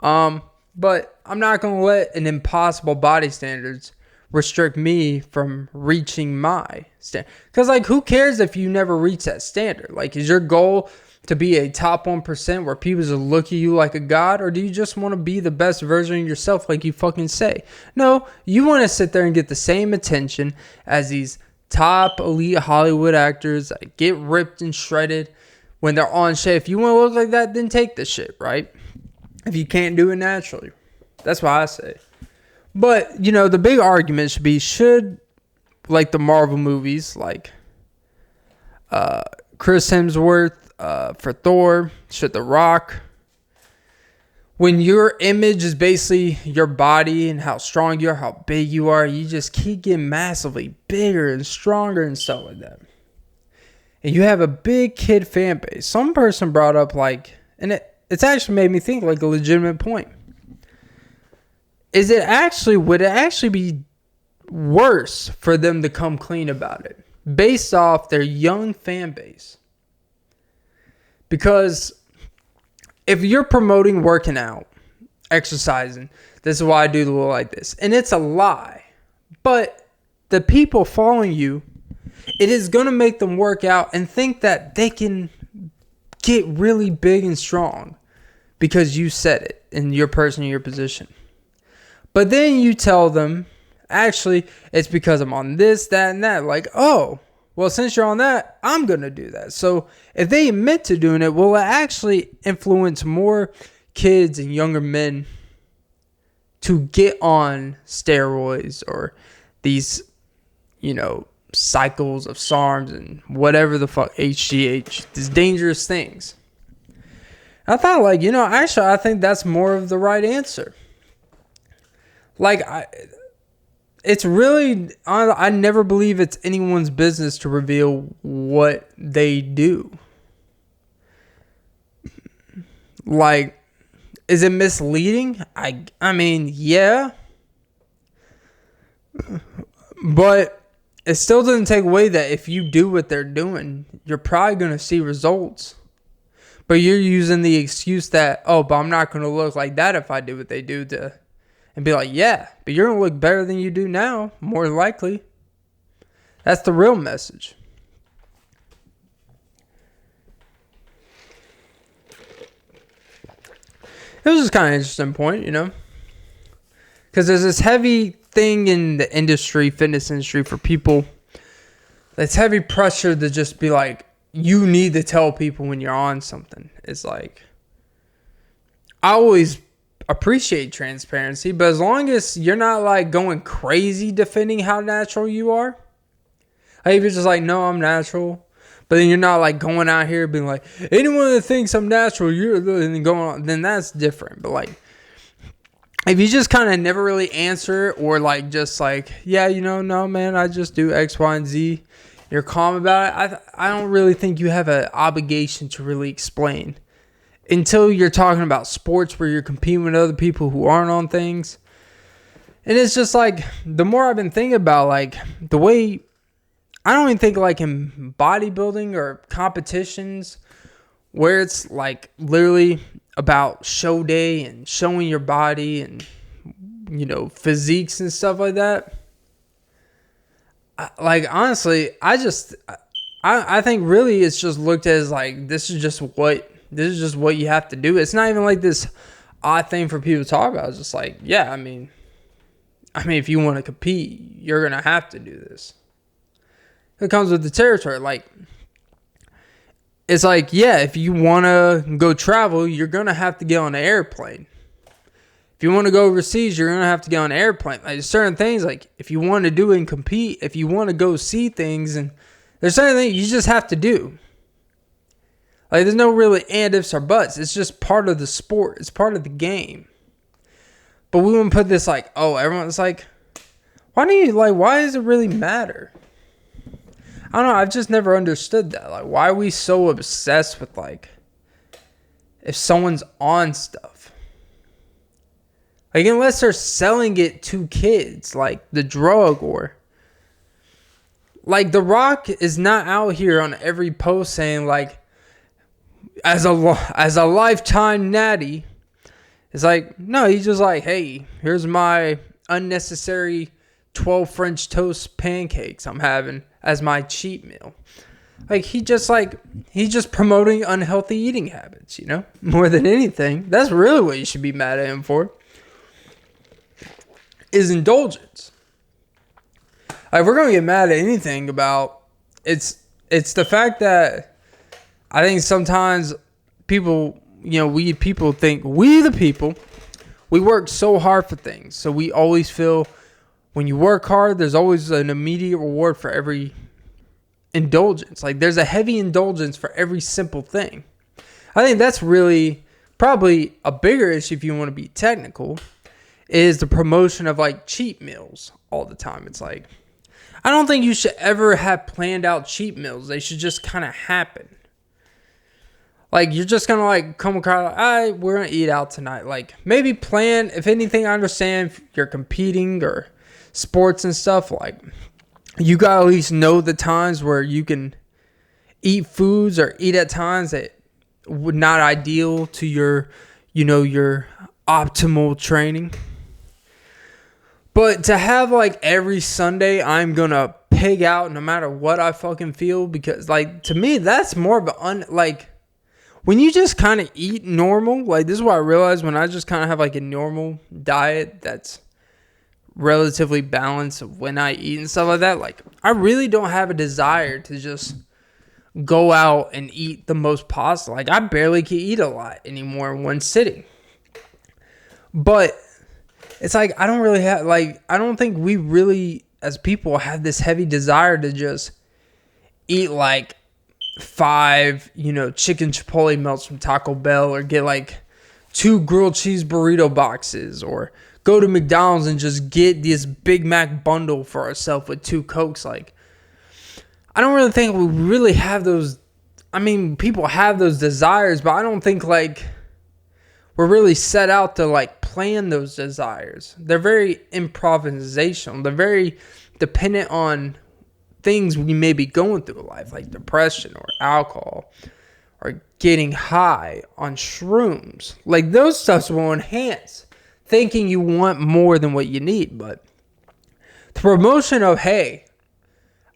Speaker 1: But I'm not going to let an impossible body standards restrict me from reaching my standard. Because, like, who cares if you never reach that standard? Like, is your goal to be a top 1% where people just look at you like a god? Or do you just want to be the best version of yourself like you fucking say? No, you want to sit there and get the same attention as these top elite Hollywood actors that get ripped and shredded when they're on shit. If you want to look like that, then take the shit, right? If you can't do it naturally. That's what I say. But, you know, the big argument should be, should, like, the Marvel movies, like Chris Hemsworth for Thor, should The Rock, when your image is basically your body and how strong you are, how big you are, you just keep getting massively bigger and stronger and stuff like that. And you have a big kid fan base. Some person brought up, like, and it's actually made me think, like, a legitimate point. Would it actually be worse for them to come clean about it based off their young fan base? Because if you're promoting working out, exercising, this is why I do the little like this, and it's a lie, but the people following you, it is going to make them work out and think that they can get really big and strong because you said it in your person, in your position. But then you tell them, actually, it's because I'm on this, that, and that. Like, oh, well, since you're on that, I'm going to do that. So if they admit to doing it, will it actually influence more kids and younger men to get on steroids or these, you know, cycles of SARMs and whatever the fuck, HGH, these dangerous things? I thought, like, you know, actually, I think that's more of the right answer. Like, it's really, I never believe it's anyone's business to reveal what they do. Like, is it misleading? I mean, yeah. But it still doesn't take away that if you do what they're doing, you're probably going to see results. But you're using the excuse that, oh, but I'm not going to look like that if I do what they do to... And be like, yeah, but you're going to look better than you do now, more likely. That's the real message. It was just kind of an interesting point, you know. Because there's this heavy thing in the industry, fitness industry, for people. That's heavy pressure to just be like, you need to tell people when you're on something. It's like, I always appreciate transparency, but as long as you're not like going crazy defending how natural you are, like if you're just like, no, I'm natural, but then you're not like going out here being like, anyone that thinks I'm natural, you're and going on, then that's different. But like, if you just kind of never really answer, or like just like, yeah, you know, no, man, I just do X, Y, and Z, you're calm about it, I don't really think you have an obligation to really explain. Until you're talking about sports where you're competing with other people who aren't on things. And it's just like, the more I've been thinking about, like, the way, I don't even think like in bodybuilding or competitions where it's like literally about show day and showing your body and, you know, physiques and stuff like that. Like, honestly, I think really it's just looked at as like, this is just what you have to do. It's not even like this odd thing for people to talk about. It's just like, yeah, I mean, if you want to compete, you're going to have to do this. It comes with the territory. Like, it's like, yeah, if you want to go travel, you're going to have to get on an airplane. If you want to go overseas, you're going to have to get on an airplane. Like, certain things, like, if you want to do and compete, if you want to go see things, and there's certain things you just have to do. Like, there's no really and ifs or buts. It's just part of the sport. It's part of the game. But we wouldn't put this like, oh, everyone's like, why does it really matter? I don't know. I've just never understood that. Like, why are we so obsessed with, like, if someone's on stuff? Like, unless they're selling it to kids, like the drug, or... Like, The Rock is not out here on every post saying, like, as a lifetime natty. It's like, no, he's just like, hey, here's my unnecessary 12 French toast pancakes I'm having as my cheat meal. Like, he's just promoting unhealthy eating habits, you know? More than anything. That's really what you should be mad at him for. Is indulgence. Like, we're going to get mad at anything about... It's the fact that I think sometimes people, we people think, we the people, we work so hard for things. So we always feel when you work hard, there's always an immediate reward for every indulgence. Like, there's a heavy indulgence for every simple thing. I think that's really probably a bigger issue, if you want to be technical, is the promotion of like cheat meals all the time. It's like, I don't think you should ever have planned out cheat meals. They should just kind of happen. Like, you're just going to like come across, all right, we're going to eat out tonight. Like, maybe plan, if anything, I understand if you're competing or sports and stuff, like, you got to at least know the times where you can eat foods or eat at times that would not ideal to your, your optimal training. But to have like every Sunday, I'm going to pig out no matter what I fucking feel, because like, to me, that's more of when you just kind of eat normal, like, this is what I realized when I just kind of have like a normal diet that's relatively balanced when I eat and stuff like that. Like, I really don't have a desire to just go out and eat the most possible. Like, I barely can eat a lot anymore in one sitting. But it's like, I don't really have, like, I don't think we really, as people, have this heavy desire to just eat like 5, chicken chipotle melts from Taco Bell, or get like 2 grilled cheese burrito boxes, or go to McDonald's and just get this Big Mac bundle for ourselves with 2 Cokes. Like, I don't really think we really have those. I mean, people have those desires, but I don't think like we're really set out to like plan those desires. They're very improvisational. They're very dependent on things we may be going through in life, like depression or alcohol or getting high on shrooms. Like, those stuffs will enhance thinking you want more than what you need. But the promotion of, hey,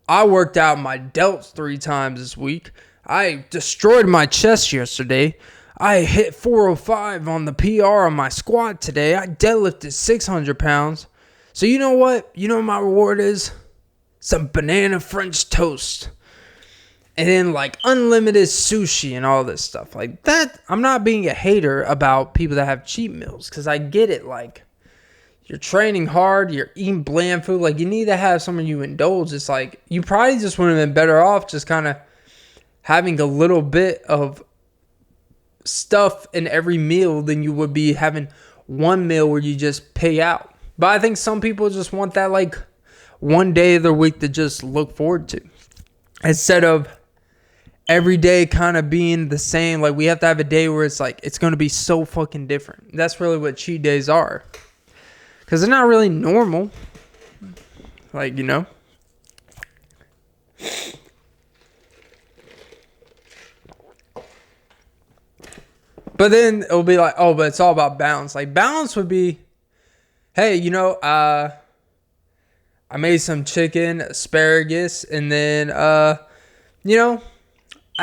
Speaker 1: I worked out my delts 3 times this week. I destroyed my chest yesterday. I hit 405 on the PR on my squat today. I deadlifted 600 pounds. So you know what? You know what my reward is? Some banana French toast. And then like unlimited sushi and all this stuff. Like that, I'm not being a hater about people that have cheat meals, because I get it. Like, you're training hard, you're eating bland food. Like, you need to have something you indulge. It's like, you probably just would have been better off just kind of having a little bit of stuff in every meal than you would be having one meal where you just pay out. But I think some people just want that like one day of their week to just look forward to, instead of every day kind of being the same. Like, we have to have a day where it's like, it's going to be so fucking different. That's really what cheat days are, because they're not really normal. Like, but then it'll be like, oh, but it's all about balance. Like, balance would be, hey, I made some chicken, asparagus, and then, I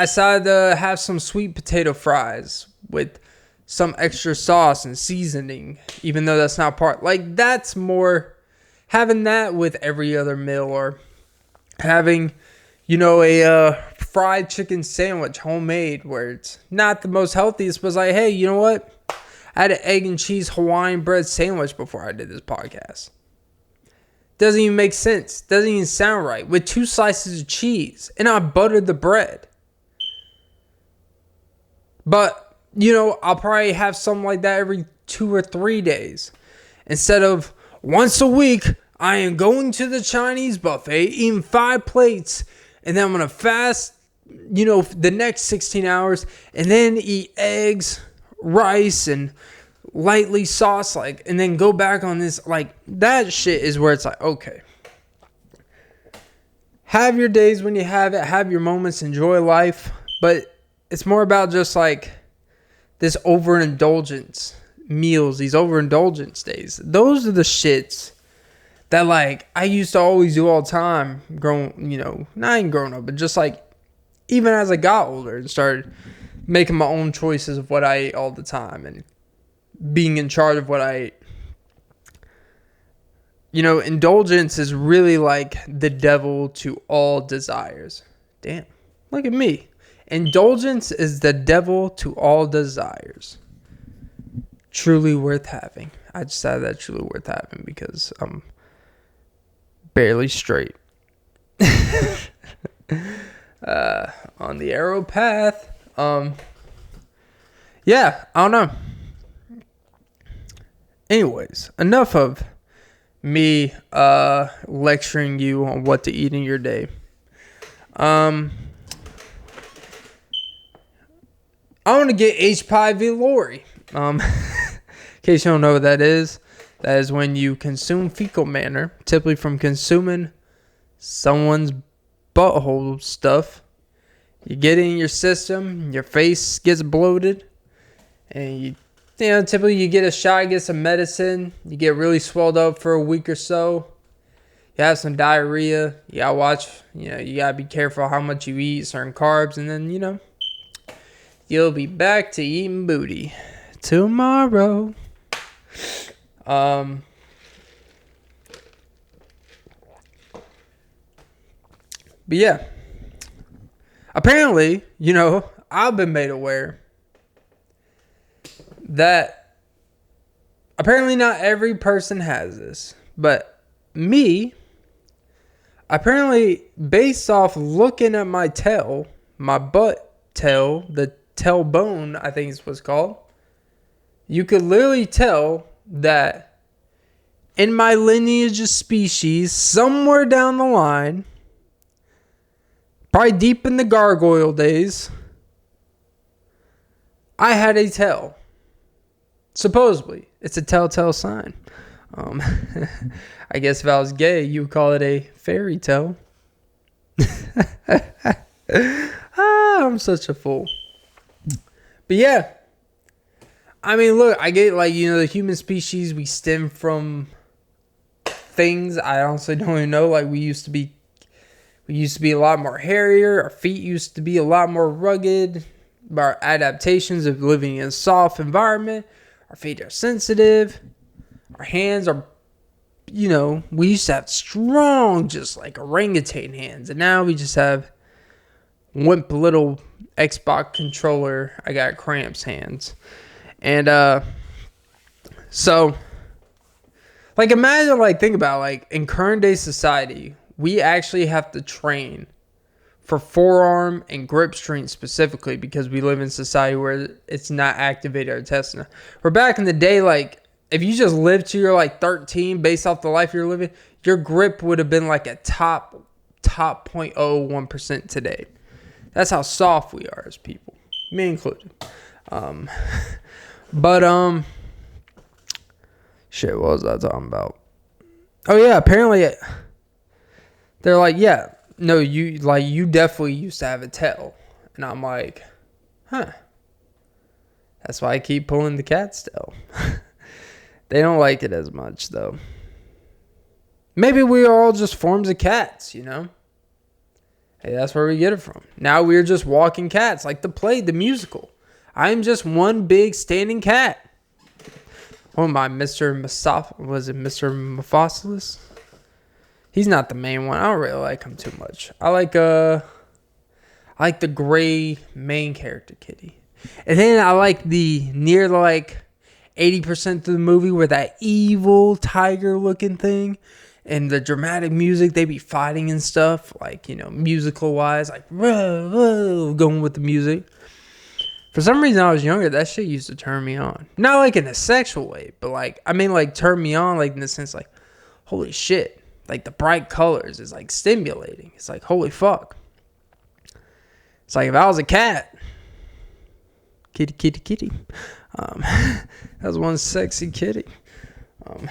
Speaker 1: decided to have some sweet potato fries with some extra sauce and seasoning, even though that's not part. Like, that's more having that with every other meal, or having, a fried chicken sandwich, homemade, where it's not the most healthiest, but it's like, hey, you know what? I had an egg and cheese Hawaiian bread sandwich before I did this podcast. Doesn't even make sense. Doesn't even sound right. With 2 slices of cheese. And I buttered the bread. But, I'll probably have something like that every 2 or 3 days. Instead of once a week, I am going to the Chinese buffet, eating 5 plates, and then I'm going to fast, the next 16 hours, and then eat eggs, rice, and lightly sauce, like, and then go back on this. Like, that shit is where it's like, okay, have your days when you have it, have your moments, enjoy life, but it's more about just like this overindulgence meals, these overindulgence days. Those are the shits that like I used to always do all the time not even growing up, but just like even as I got older and started making my own choices of what I ate all the time and being in charge of what I ate. Indulgence is really like the devil to all desires. Damn, look at me. Indulgence is the devil to all desires. Truly worth having. I just added that truly worth having because I'm barely straight. On the arrow path. Yeah, I don't know. Anyways, enough of me lecturing you on what to eat in your day. I want to get H. pylori. In case you don't know what that is when you consume fecal matter, typically from consuming someone's butthole stuff. You get it in your system, your face gets bloated, and typically you get a shot, get some medicine, you get really swelled up for a week or so. You have some diarrhea. You gotta watch, you gotta be careful how much you eat, certain carbs, and then, you'll be back to eating booty tomorrow. But yeah. Apparently, I've been made aware that apparently not every person has this, but me, apparently based off looking at my tail, my butt tail, the tailbone, I think is what's called, you could literally tell that in my lineage of species, somewhere down the line, probably deep in the gargoyle days, I had a tail. Supposedly. It's a telltale sign. I guess if I was gay, you would call it a fairy tale. I'm such a fool. But yeah. I mean, look, I get the human species, we stem from things I honestly don't even know. Like we used to be a lot more hairier. Our feet used to be a lot more rugged. Our adaptations of living in a soft environment. Our feet are sensitive. Our hands are, we used to have strong, just like orangutan hands. And now we just have wimp little Xbox controller. I got cramps hands. And so, imagine, think about, in current day society, we actually have to train for forearm and grip strength specifically because we live in society where it's not activated or tested. Where back in the day, if you just lived to your 13 based off the life you're living, your grip would have been a top 0.01% today. That's how soft we are as people, me included. Shit, what was I talking about? Oh yeah, apparently they're like, yeah, no, you definitely used to have a tail. And I'm like, huh. That's why I keep pulling the cat's tail. They don't like it as much, though. Maybe we are all just forms of cats, Hey, that's where we get it from. Now we're just walking cats, like the play, the musical. I'm just one big standing cat. Oh my, Mr. Mephistophilus? He's not the main one. I don't really like him too much. I like the gray main character kitty. And then I like the near 80% of the movie where that evil tiger looking thing and the dramatic music, they be fighting and stuff, musical wise, going with the music. For some reason, I was younger, that shit used to turn me on. Not in a sexual way, but turn me on in the sense holy shit. The bright colors is stimulating. It's holy fuck. It's if I was a cat. Kitty. That was one sexy kitty. And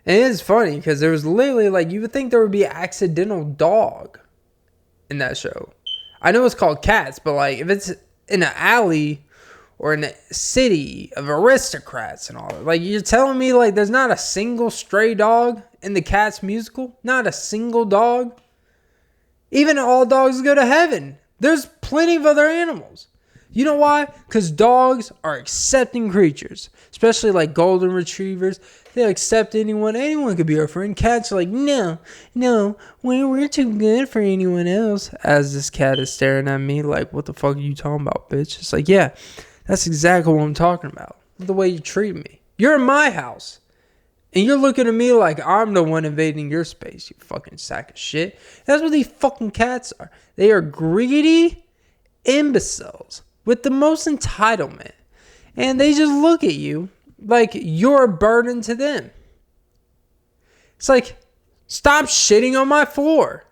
Speaker 1: it's funny because there was literally you would think there would be an accidental dog in that show. I know it's called Cats, but if it's in an alley or in a city of aristocrats and all that. Like, you're telling me, like, there's not a single stray dog in the Cats musical? Not a single dog? Even All Dogs Go to Heaven. There's plenty of other animals. You know why? Because dogs are accepting creatures. Especially like golden retrievers. They'll accept anyone. Anyone could be our friend. Cats are like, no, we're too good for anyone else. As this cat is staring at me like, what the fuck are you talking about, bitch? It's like, yeah, that's exactly what I'm talking about. The way you treat me. You're in my house. And you're looking at me like I'm the one invading your space, you fucking sack of shit. That's what these fucking cats are. They are greedy imbeciles with the most entitlement. And they just look at you like you're a burden to them. It's like, stop shitting on my floor.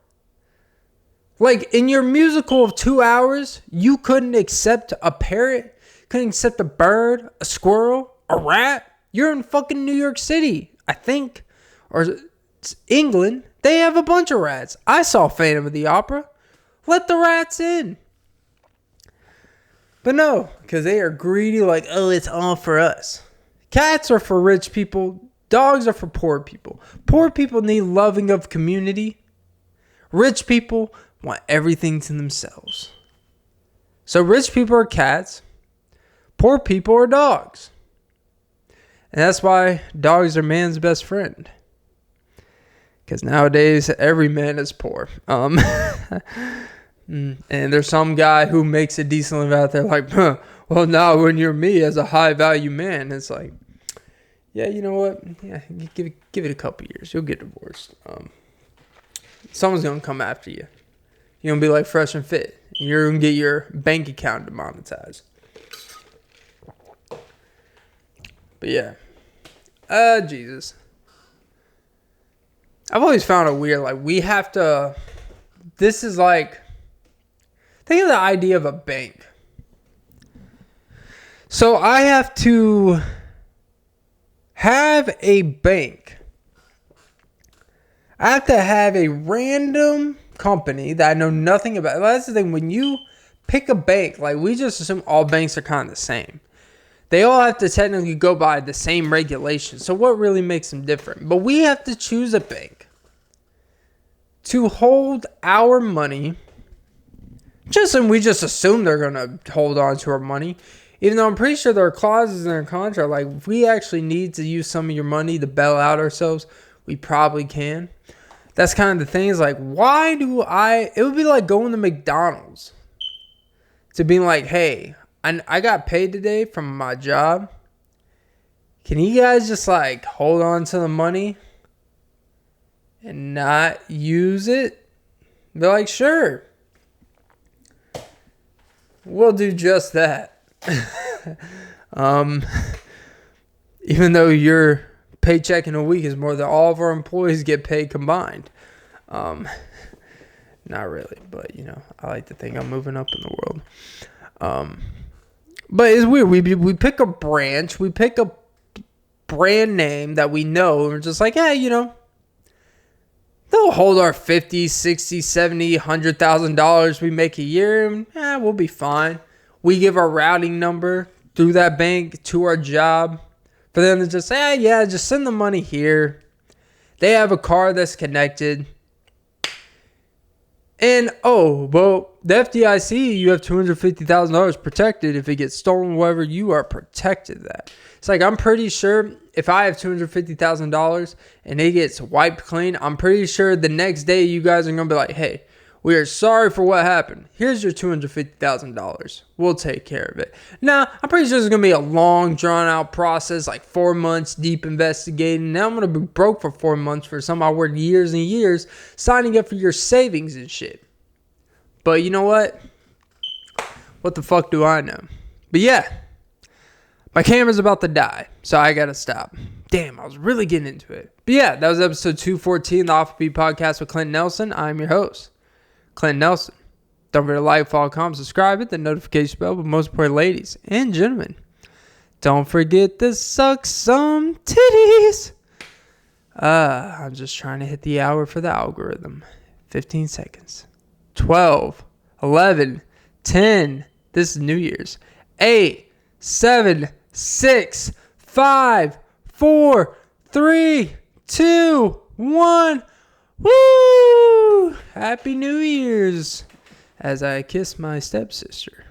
Speaker 1: Like, in your musical of 2 hours, you couldn't accept a parrot, couldn't accept a bird, a squirrel, a rat. You're in fucking New York City, I think, or England. They have a bunch of rats. I saw Phantom of the Opera. Let the rats in. But no, because they are greedy like, oh, it's all for us. Cats are for rich people. Dogs are for poor people. Poor people need loving of community. Rich people want everything to themselves. So rich people are cats. Poor people are dogs. And that's why dogs are man's best friend. Because nowadays, every man is poor. And there's some guy who makes a decent living out there like, well, now when you're me as a high-value man, it's like, yeah, you know what? Yeah, give it a couple years. You'll get divorced. Someone's going to come after you. You're going to be like Fresh and Fit. You're going to get your bank account demonetized. But yeah. Jesus. I've always found it weird. Like, we have to... This is like... Think of the idea of a bank. So, I have to have a bank. I have to have a random company that I know nothing about. That's the thing. When you pick a bank, like, we just assume all banks are kind of the same. They all have to technically go by the same regulations. So what really makes them different? But we have to choose a bank to hold our money. And we just assume they're going to hold on to our money. Even though I'm pretty sure there are clauses in their contract. Like, if we actually need to use some of your money to bail out ourselves, we probably can. That's kind of the thing. Is like, why do I... It would be like going to McDonald's. To being like, hey... I got paid today from my job. Can you guys just like hold on to the money and not use it? They're like, sure. We'll do just that. Even though your paycheck in a week is more than all of our employees get paid combined. Not really, but you know, I like to think I'm moving up in the world. But it's weird. We pick a branch. We pick a brand name that we know. And we're just like, hey, you know, they'll hold our $50, $60, $70, $100,000 we make a year. And we'll be fine. We give our routing number through that bank to our job. For them to just say, hey, yeah, just send the money here. They have a card that's connected. And, oh, well, the FDIC, you have $250,000 protected. If it gets stolen, whatever, you are protected that. It's like, I'm pretty sure if I have $250,000 and it gets wiped clean, I'm pretty sure the next day you guys are going to be like, hey, we are sorry for what happened. Here's your $250,000. We'll take care of it. Now, I'm pretty sure it's going to be a long, drawn-out process, like 4 months deep investigating. Now I'm going to be broke for 4 months for something I worked years and years signing up for your savings and shit. But you know what? What the fuck do I know? But yeah, my camera's about to die, so I got to stop. Damn, I was really getting into it. But yeah, that was episode 214 of the Offbeat Podcast with Clint Nelson. I'm your host, Clint Nelson. Don't forget to like, follow, comment, subscribe, hit the notification bell. But most important, ladies and gentlemen, don't forget to suck some titties. I'm just trying to hit the hour for the algorithm. 15 seconds. 12, 11, 10. This is New Year's. 8, 7, 6, 5, 4, 3, 2, 1. Woo! Happy New Year's. As I kiss my stepsister.